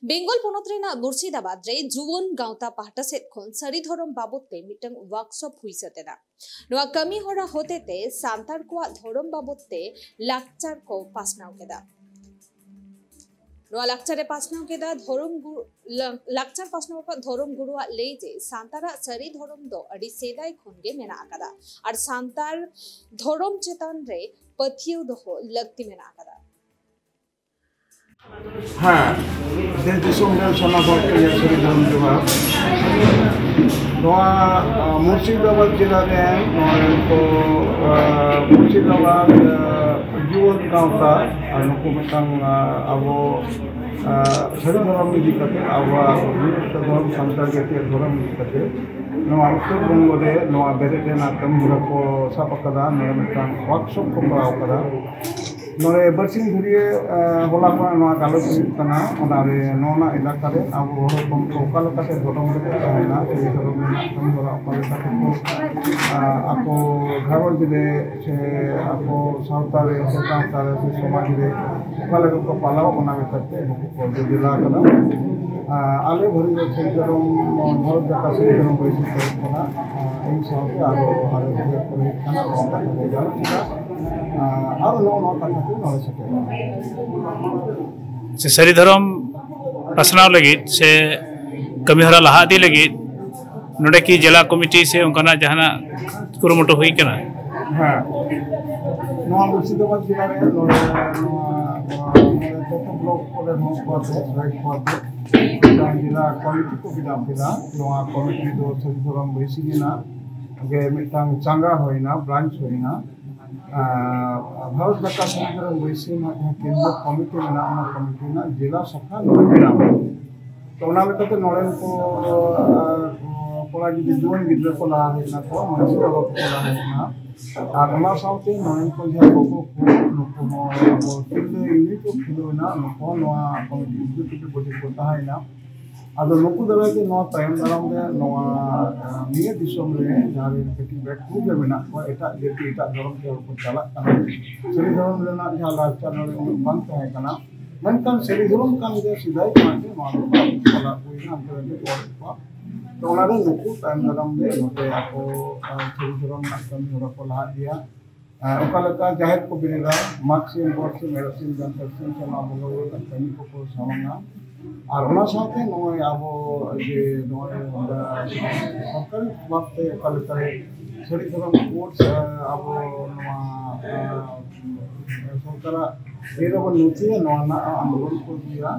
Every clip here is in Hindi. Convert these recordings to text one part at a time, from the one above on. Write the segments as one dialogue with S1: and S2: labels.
S1: बेंगल पोनत रेना मुर्शिदाबाद रे जुवन गांवता पाहटा सेट खन सारी धरम बाबते मिटंग वर्कशॉप हुई सतेना नोआ कमी होरा होतेते सांतार को धरम बाबते लाक्चर को पासनाव केदा नोआ लाक्चर रे पासनाव केदा धरम गुरु लाक्चर पासनाव पर धरम गुरुआ ले जे सांतारा सारी धरम दो अडी सेदाय खनगे मेना आकादा और सांतार धरम चेतन रे पथियो दो लगती मेना आकादा
S2: हाँ, देश दिसोम में सनातन के सरी धर्म जोहा नोआ मुर्शिदाबाद जिला में तो मुर्शिदाबाद जुवन गांवता नुकु मिटंग अबो सरी धर्म इदी कते अबो धर्म सांतार के धर्म इदी कते नोआ उत्तर बंग रे नोआ बेरेटेना कमरा को सापकदा नोआ मिटंग वर्कशॉप को कराव कदा नोरे बरसिंग धुरिए होला को नोआ गालोच कना ओनारे नोना इलाका रे अब होरो कम ओकाल कासे धरम रे कहना ए धरम में कम होला ओकाल कासे को आपको घरवल दिले से आपको सावतारे से कांतारे से समाज रे ओकाल को पालाव ओना में करते को जिला कना आले भरी से धरम भारत का से धरम बैसी कना এই সাথে আরো আরো করে খানা বন্ধ হয়ে যায় आरो नो काटू न सके
S3: से सरी धरम पासनाव लगी से कमी हरा लहा दी लगी नोडे की जिला कमिटी से उनका जहाना कुरुमुटु हुई केना
S2: हां नो मुर्शिदाबाद जिला रे नोडे तो ब्लॉक को नो को राइट को जिला कमिटी को बिना बिना नो कमिटी दो सरी धरम बैसी ना गे मिटांग चांगा होइना ब्रांच होइना भारत का संगठन वैसे ना केंद्र कमिटी ना कमिटी ना जिला शाखा नोबिना तो ना में तो नोरेन को कोला जी जुवन गिद्र को ला है ना को मनसिका को ला है ना आगमा साउते नोरेन को जे को नो फिल्ड यूनिट को फिल्ड ना नो नो कमिटी जो बजे होता है ना आदो नुकु दरा के नो टाइम दाराम रे नो निये दिसोम रे जारे कटी बैक को बे मेना को एटा जेति एटा धरम के को चला कना सरी धरम रे ना जहा लाचार रे उन बंद है कना मनकन सरी धरम कान दे सिधाई माने मानो चला कोई ना के को तो ओना रे नुकु टाइम दाराम रे नोते आपको सरी धरम ना कन होरा को ला दिया ओकालका जाहिर को बिरेगा मार्क्सियन बोर्ड मेडिसिन कंसल्टेंट चला बोलो कनी को सामना और ओना साथे नोय आबो जे नोय सरकारी बाते ओकालका सरी धरम कोर्स आबो नोआ सरकार एरो नुची नोआ ना आंदोलन को दिया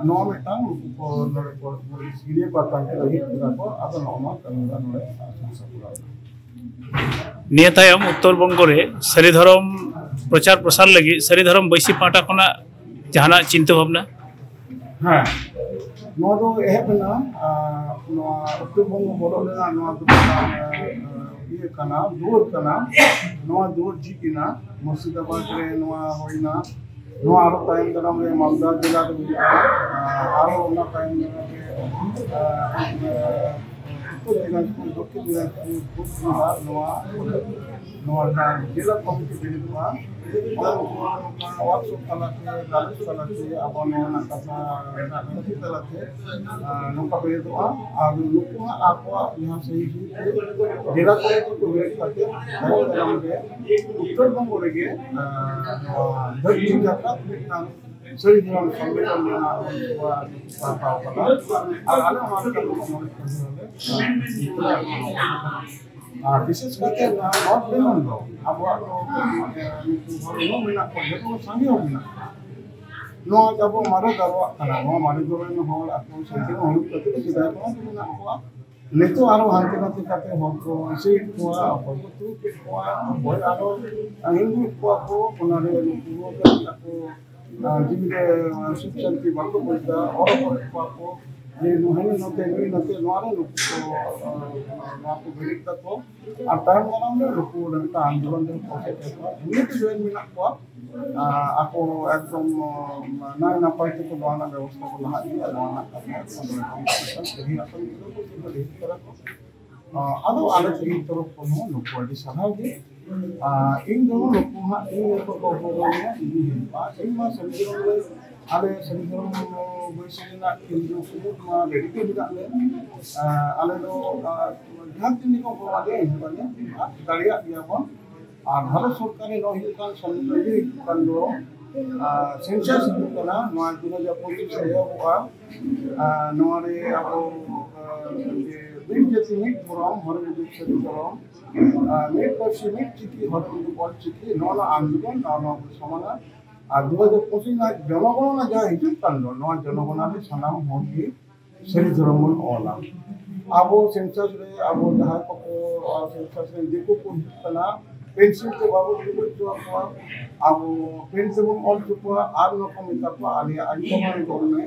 S2: नो मिटांग को नोरे को सीरिया को तांके लगी को अब नोमा कनगा नोरे संसापुरा
S3: निया तायम उत्तर बंग रे सरी धरम प्रचार प्रसार लगी सरी धरम बैसी पाटा कोना जहाना चिंता भावना
S2: हाँ नो दो एहबना नो उत्तर बंग बोलोना नो ये कना दूर जी किना मुर्शिदाबाद रे नो होइना नो आरो टाइम दराम रे मालदा जिला रे आरो ओना टाइम जिला कमिटी बिना वर्कशॉप तलाते गालिस तलाते अपन कथा तलाते नौका बेदवा और लोग आपको यहाँ से जिला कमिटी को वेट करते उत्तर बंग रे दक्षिण जाता सरी धरम सम्मेलन में विशेष करके नॉर्थ बेंगल दो अब नो मिना को जो संगे हो मिना नो जब मारे दरवा कना नो मारे दरवा में हो आपको संगे हो करते सीधा को मिना को नेतो आरो हांते नाते काते हो को इसे को को तू के को बोल आरो हिंदू को कोनारे को को जिबे शिक्षण की बात बोलता और को ये नोहनी नोते नोरे को आपको बेरिक को और टाइम बनाम रे को नता आंदोलन के प्रोसेस को यूनिट जॉइन मिना को आपको एकदम ना ना पार्टी को बनाना व्यवस्था को लहा दिया बनाना करना सही अपन को एक तरह को आदो आले सही तरफ को नो को सहाय दे इन दोनों लोगों इन को बोलने ये इन मा सभी आले सभी ᱵᱮᱥᱤᱱᱟ ᱠᱤᱱᱫᱩ ᱠᱩᱢᱟ ᱨᱮᱰᱤ ᱠᱮ ᱢᱮᱱᱟᱜ ᱞᱮ ᱟᱞᱮ ᱫᱚ ᱡᱟᱦᱟᱸ ᱛᱤᱱ ᱠᱚ ᱵᱚᱞᱟᱫᱮ ᱦᱤᱡᱩᱜᱼᱟ ᱫᱟᱲᱮᱭᱟᱜ ᱜᱮᱭᱟ ᱵᱚᱱ ᱟᱨ ᱵᱷᱟᱨᱚᱛ ᱥᱚᱨᱠᱟᱨᱮ ᱱᱚᱣᱟ ᱦᱩᱭᱩᱜ ᱠᱟᱱ ᱥᱚᱢᱢᱤᱞᱚᱱ ᱦᱩᱭᱩᱜ ᱠᱟᱱ ᱫᱚ ᱥᱮᱱᱥᱟᱥ ᱦᱩᱭᱩᱜ ᱠᱟᱱᱟ ᱱᱚᱣᱟ 2025 ᱨᱮ ᱮᱦᱚᱵᱚᱜᱼᱟ ᱱᱚᱣᱟ ᱨᱮ ᱟᱵᱚ ᱢᱤᱫ ᱡᱟᱹᱛᱤ ᱢᱤᱫ ᱫᱷᱚᱨᱚᱢ ᱦᱚᱲ ᱡᱩᱫᱤ ᱥᱟᱹᱨᱤ ᱫᱷᱚᱨᱚᱢ ᱢᱤᱫ ᱯᱟᱹᱨᱥᱤ ᱢᱤᱫ ᱪᱤᱠᱤ ᱦᱚᱲ ᱡᱩᱫᱤ ᱚᱞ ᱪᱤᱠᱤ ᱱᱚᱣᱟ আন্দোলন নওয়া সমানা আর 2025 জনগণনা যা হিজুগ কান নওয়া জনগণনা রে সানাম হকি সেই ধর্ম অলা আবো সেন্সাস রে আবো যাহা কো সেন্সাস রে দেখো কো হিতনা পেন্সিল তে বাবু দিবো তো আবো পেন্সিল অল চুপা আর রকম ইতাপা আলিয়া আইকমারে করনে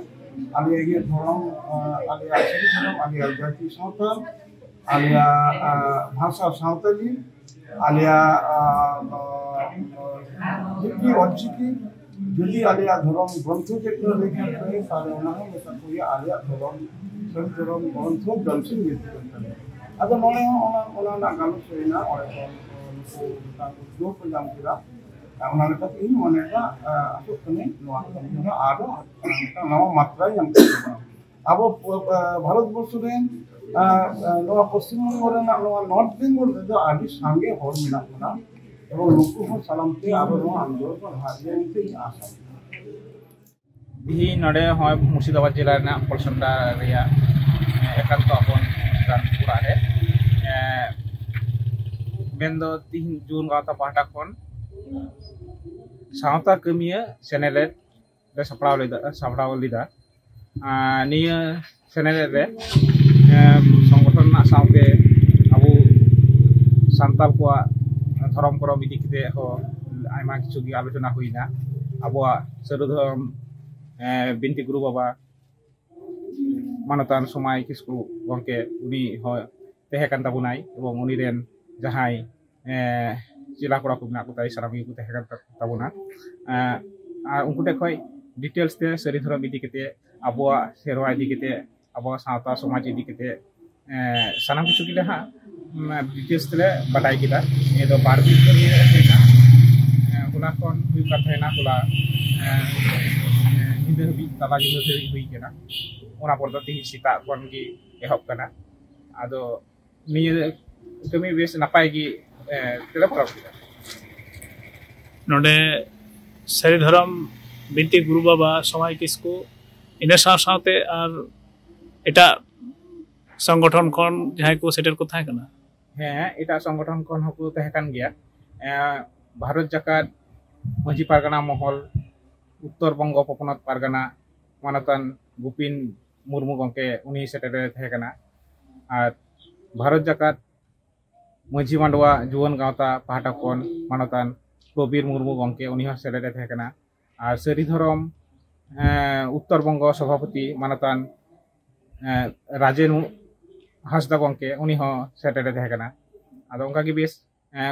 S2: আলিয়া এই ধর্ম আলিয়া সেই ধর্ম আলিয়া জাতি সাঁওতাল আলিয়া ভাষা সাঁওতালি আলিয়া जितनी ऑलचिकी যদি আলিয়া ধরম গ্রন্থ যেগুলো লেখা হয় তাহলে ওনারা লেখা করি আলিয়া ধরম সেই ধরম গ্রন্থ জলসিং নিতে পারে আদো নয় ওনা গালো সইনা অনেক উদ্যোগ প্রদান করা ওনার কাছে এই মনেটা আসলে নোয়া কমিউনা আরো নব মাত্রায় আমি আবো ভারতবর্ষ রেন নোয়া পশ্চিমবঙ্গ রেন নোয়া নর্থ বেঙ্গল রে আদি সঙ্গে হর মিনা না এবং নুকু হন সালামতে আরো নোয়া আন্দোলন হাজিয়ে নিতে আশা
S4: ᱵᱤᱦᱤ ᱱᱚᱰᱮ ᱦᱚᱸ ᱢᱩᱨᱥᱤᱫᱟᱵᱟᱫ ᱡᱮᱞᱟ ᱨᱮᱱᱟᱜ ᱯᱚᱞᱥᱚᱱᱰᱟ ᱨᱮᱭᱟᱜ ᱮᱠᱟᱱᱛᱚ ᱟᱵᱚᱱ ᱚᱲᱟᱜ ᱨᱮ ᱢᱮᱱᱫᱚ ᱛᱤᱦᱤᱧ ᱡᱩᱣᱟᱹᱱ ᱜᱟᱶᱛᱟ ᱯᱟᱦᱴᱟ ᱠᱷᱚᱱ ᱥᱟᱶᱛᱟ ᱠᱟᱹᱢᱤᱭᱟᱹ ᱥᱮᱱᱮᱞᱮᱫ ᱨᱮ ᱥᱟᱯᱲᱟᱣ ᱞᱮᱫᱟ ᱱᱤᱭᱟᱹ ᱥᱮᱱᱮᱞᱮᱫ ᱨᱮ ᱥᱚᱝᱜᱚᱴᱷᱚᱱ ᱨᱮᱱᱟᱜ ᱥᱟᱶᱛᱮ ᱟᱵᱚ ᱥᱟᱱᱛᱟᱲ ᱠᱚᱣᱟᱜ ᱫᱷᱚᱨᱚᱢ ᱠᱚᱨᱚᱢ ᱤᱫᱤ ᱠᱟᱛᱮ ᱦᱚᱸ ᱟᱭᱢᱟ ᱠᱤᱪᱷᱩ ᱜᱮ ᱟᱞᱳᱪᱚᱱᱟ ᱦᱩᱭᱱᱟ ᱟᱵᱚᱣᱟᱜ ᱥᱟᱹᱨᱤ ᱫᱷᱚᱨᱚᱢ ᱵᱤᱱᱛᱤ ᱜᱩᱨᱩ ᱵᱟᱵᱟ ᱢᱟᱱᱚᱛᱟᱱ ᱥᱚᱢᱟᱭ ᱠᱤᱥᱠᱩ ᱜᱚᱢᱠᱮ ᱩᱱᱤ ᱦᱚᱸ ᱛᱟᱦᱮᱸ ᱠᱟᱱ ᱛᱟᱵᱚᱱᱟᱭ ᱮᱵᱚᱝ ᱩᱱᱤ ᱨᱮᱱ ᱡᱟᱦᱟᱸᱭ ᱪᱮᱞᱟ ᱠᱚᱲᱟ ᱠᱚ ᱢᱮᱱᱟᱜ ᱠᱚ ᱛᱟᱭ ᱥᱟᱱᱟᱢ ᱜᱮᱠᱚ ᱛᱟᱦᱮᱸ ᱠᱟᱱ ᱛᱟᱵᱚᱱᱟ ᱟᱨ ᱩᱱᱠᱩ ᱴᱷᱮᱱ ᱠᱷᱚᱡ ᱰᱤᱴᱮᱞᱥ ᱛᱮ ᱥᱟᱹᱨᱤ ᱫᱷᱚᱨᱚᱢ ᱤᱫᱤ ᱠᱟᱛᱮ ᱟᱵᱚᱣᱟᱜ ᱥᱮᱨᱣᱟ ᱤᱫᱤ ᱠᱟᱛᱮ ᱟᱵᱚᱣᱟᱜ ᱥᱟᱶᱛᱟ ᱥᱚᱢᱟᱡᱽ ᱤᱫᱤ ᱠᱟᱛᱮ ᱥᱟᱱᱟᱢ ᱠᱤᱪᱷᱩ ᱜᱮᱞᱮ ᱦᱟᱸᱜ ᱰᱤᱴᱮᱞᱥ ᱛᱮᱞᱮ ᱵᱟᱰᱟᱭ ᱠᱮᱫᱟ ᱱᱤᱭᱟᱹ ᱫᱚ ᱵᱟᱨ ᱫᱤᱱ ᱫᱷᱚᱨᱮ ᱦᱩᱭᱱᱟ ᱦᱚᱞᱟ ᱠᱷᱚᱱ ᱦᱩᱭᱩᱜ ᱠᱟᱱ ᱛᱟᱦᱮᱱᱟ ᱦᱚᱞᱟ ᱧᱤᱫᱟᱹ ᱦᱟᱹᱵᱤᱡ ᱛᱟᱞᱟ ᱧᱤᱫᱟᱹ ᱫᱷᱟᱹᱨᱤᱡ ᱦᱩᱭ ᱠᱟᱱᱟ ᱚᱱᱟ ᱯᱚᱨ ᱫᱚ ᱛᱤᱦᱤᱧ ᱥᱮᱛᱟᱜ ᱠᱷᱚᱱ ᱜᱮ ᱮᱦᱚᱵ ᱠᱟᱱᱟ ᱟᱫᱚ ᱱᱤᱭᱟᱹ ᱠᱟᱹᱢᱤ ᱵᱮᱥ ᱱᱟᱯᱟᱭ ᱜᱮ ᱛᱮᱞᱮ ᱯᱟᱨᱚᱢ ᱠᱮᱫᱟ
S3: ᱱᱚᱰᱮ ᱥᱟᱹᱨᱤ ᱫᱷᱚᱨᱚᱢ ᱵᱤᱱᱛᱤ ᱜᱩᱨᱩ ᱵᱟᱵᱟ ᱥᱚᱢᱟᱭ ᱠᱤᱥᱠᱩ ᱤᱱᱟᱹ ᱥᱟᱶᱛᱮ ᱟᱨ ᱮᱴᱟᱜ সংগঠন ᱠᱷᱚᱱ ᱡᱟᱦᱟᱸᱭ ᱠᱚ ᱥᱮᱴᱮᱨ ᱠᱚ ᱛᱟᱦᱮᱸ ᱠᱟᱱᱟ
S4: ᱦᱮᱸ ᱮᱴᱟᱜ সংগঠন ᱠᱷᱚᱱ ᱦᱚᱸᱠᱚ ᱛᱟᱦᱮᱸ ᱠᱟᱱ ᱜᱮᱭᱟ ᱵᱷᱟᱨᱚᱛ ᱡᱟᱠᱟᱛ ᱢᱟᱹᱡᱷᱤ ᱯᱟᱨᱜᱟᱱᱟ ᱢᱚᱦᱚᱞ উত্তর বঙ্গ পপনত পারগানা মানতান গোপিন মুর্মু গমকে উনি সেটারে তাহে কানা আর ভারত জাকাত মাঝি মান্ডোয়া জুয়ান গাঁওতা পাহাটা খন মানতান প্রবীর মুর্মু গমকে উনি সেটারে তাহে কানা আর সারি ধরম উত্তর বঙ্গ সভাপতি মানতান রাজেন হাসদা গমকে উনি সেটারে তাহে কানা আদো অনকা কি বেশ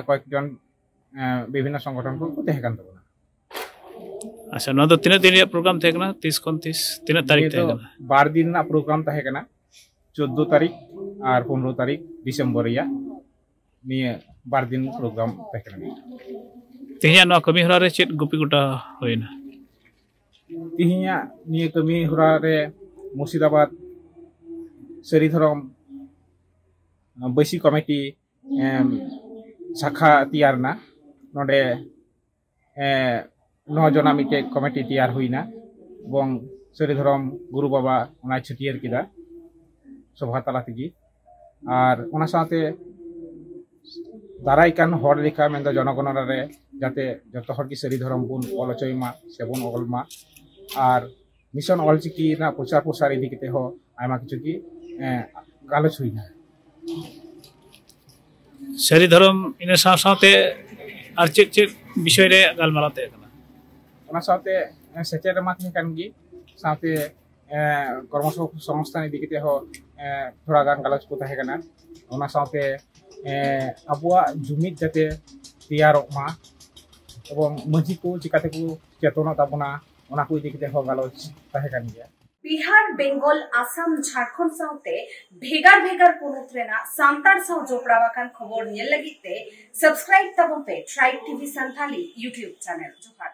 S4: কয়েকজন বিভিন্ন সংগঠন কো তাহে কান তাবনা
S3: अच्छा नोआ तो तीन दिन प्रोग्राम थे कना 30 खन 30 तीन तारीख थे कना
S4: बार दिन ना प्रोग्राम थे कना 14 तारीख और 15 तारीख दिसंबर या निये बार दिन प्रोग्राम थे कना
S3: तिहिया नोआ कमी हरा रे चेत गुपी गुटा होइना
S4: तिहिया निये कमी हरा रे मुर्शिदाबाद सरी धरम बैसी कमिटी शाखा तैयारना नोडे 9 जना मिटे कमिटी तैयार हुईना এবং सरी धरम गुरु बाबा उना छुटियर किदा सभा तला तेगी और उना साथे दाराई कान हर लेखा मेंदा जनगणना रे जाते जतो हर की सरी धरम बुन ऑलचयमा सेबन ऑलमा और मिशन ऑलचिकी ना प्रचार प्रसार इदि केते हो आयमा किछु की गालोच हुईना
S3: सरी धरम इन साथे और चेक विषय रे गालमाराते कना
S4: उना साथे सेचेर माथे कान गी साथे कर्म संस्थान इदि केते हो थोड़ा गान गालोच को ताहे कना उना साथे अबुआ जुमिद जाते तैयारक मा एवं मझी को चिकाते को चेतना ताबना उना को इदि केते हो गालोच ताहे कान गिया
S5: बिहार बेंगल आसाम झारखंड साउते भेगार भेगार पोनत रेना सांतार साउ जोपड़ावाकान खबर नेल लगिते सब्सक्राइब तबन पे tribe TV Santhali YouTube channel जोहार।